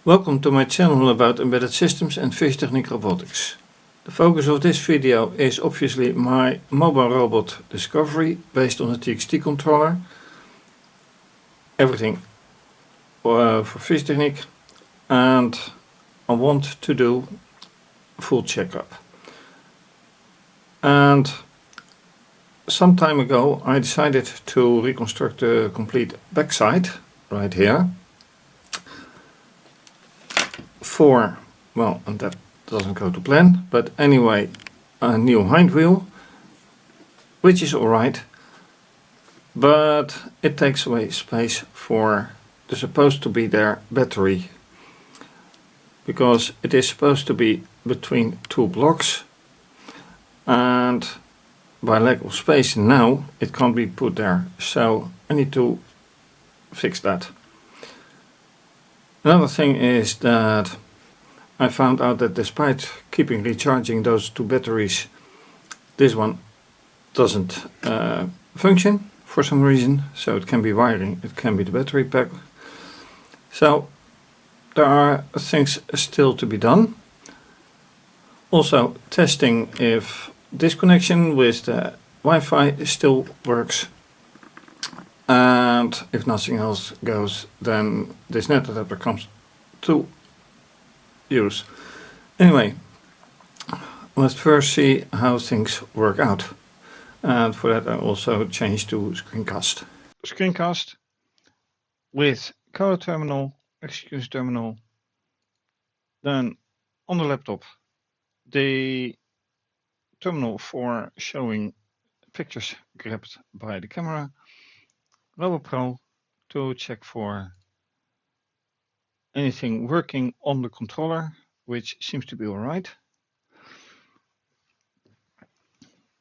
Welcome to my channel about embedded systems and fischertechnik robotics. The focus of this video is obviously my mobile robot Discovery based on a TXT controller. Everything for fischertechnik, and I want to do a full checkup. And some time ago I decided to reconstruct the complete backside right here. And that doesn't go to plan, but anyway, a new hind wheel, which is alright, but it takes away space for the supposed to be there battery, because it is supposed to be between two blocks, and by lack of space now it can't be put there, so I need to fix that. Another thing is that I found out that despite keeping recharging those two batteries, this one doesn't function for some reason. So it can be wiring, it can be the battery pack. So there are things still to be done. Also testing if this connection with the Wi-Fi still works. And if nothing else goes, then this net adapter comes to use. Anyway, let's first see how things work out. And for that I also changed to screencast. Screencast with color terminal, execution terminal, then on the laptop the terminal for showing pictures grabbed by the camera, Robot Pro to check for anything working on the controller, which seems to be alright.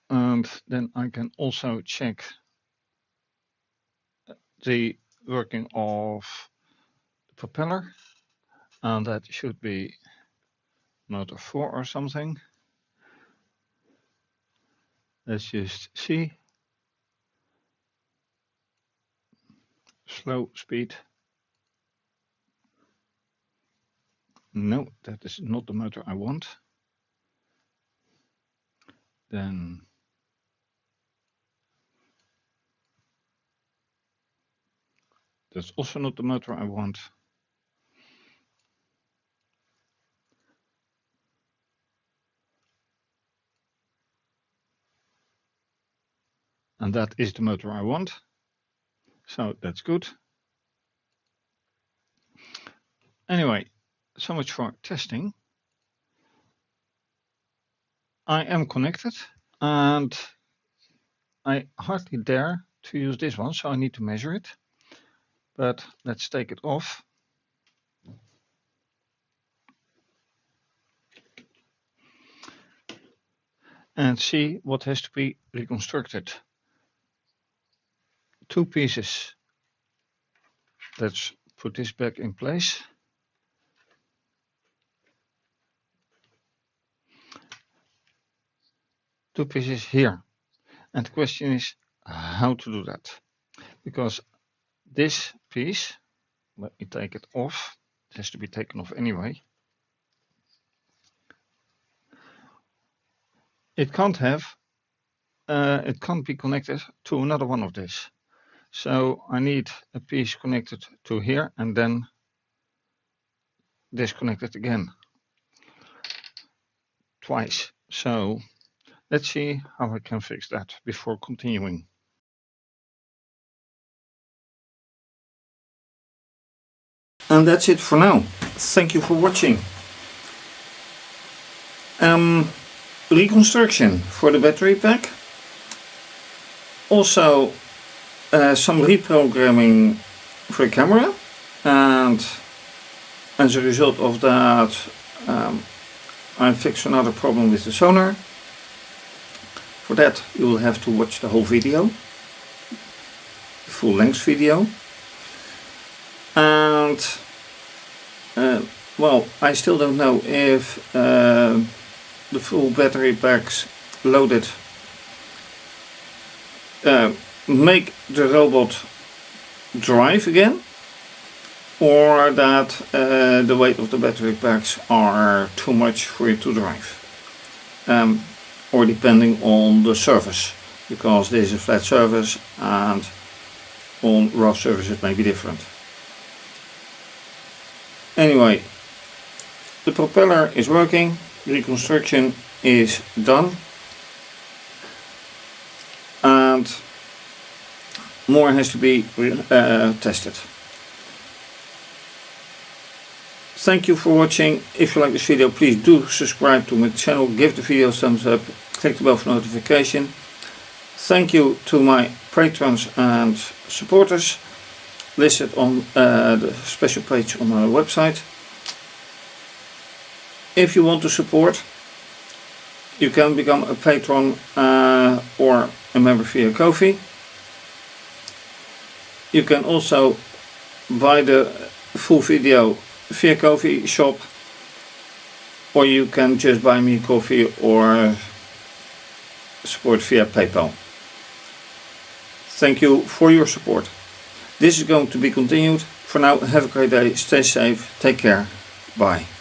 And then I can also check the working of the propeller, and that should be motor 4 or something. Let's just see. Slow speed. No, that is not the motor I want. Then that's also not the motor I want. And that is the motor I want. So that's good. Anyway, so much for testing. I am connected and I hardly dare to use this one, so I need to measure it. But let's take it off. And see what has to be reconstructed. Two pieces. Let's put this back in place. Two pieces here. And the question is how to do that. Because this piece, let me take it off. It has to be taken off anyway. It can't be connected to another one of this. So I need a piece connected to here and then disconnected again. Twice. So let's see how I can fix that before continuing. And that's it for now. Thank you for watching. Reconstruction for the battery pack. Also some reprogramming for the camera. And as a result of that I fixed another problem with the sonar. For that you will have to watch the whole video, full length video. And well, I still don't know if the full battery packs loaded make the robot drive again. or that the weight of the battery packs are too much for you to drive, or depending on the surface, because this is a flat surface and on rough surfaces it may be different. Anyway, the propeller is working, reconstruction is done, and more has to be tested. Thank you for watching. If you like this video, please do subscribe to my channel, give the video a thumbs up, click the bell for notification. Thank you to my patrons and supporters listed on the special page on my website. If you want to support, you can become a patron or a member via Ko-fi. You can also buy the full video via Ko-fi shop, or you can just buy me coffee or support via PayPal. Thank you for your support. This is going to be continued. For now, have a great day, stay safe, take care, bye.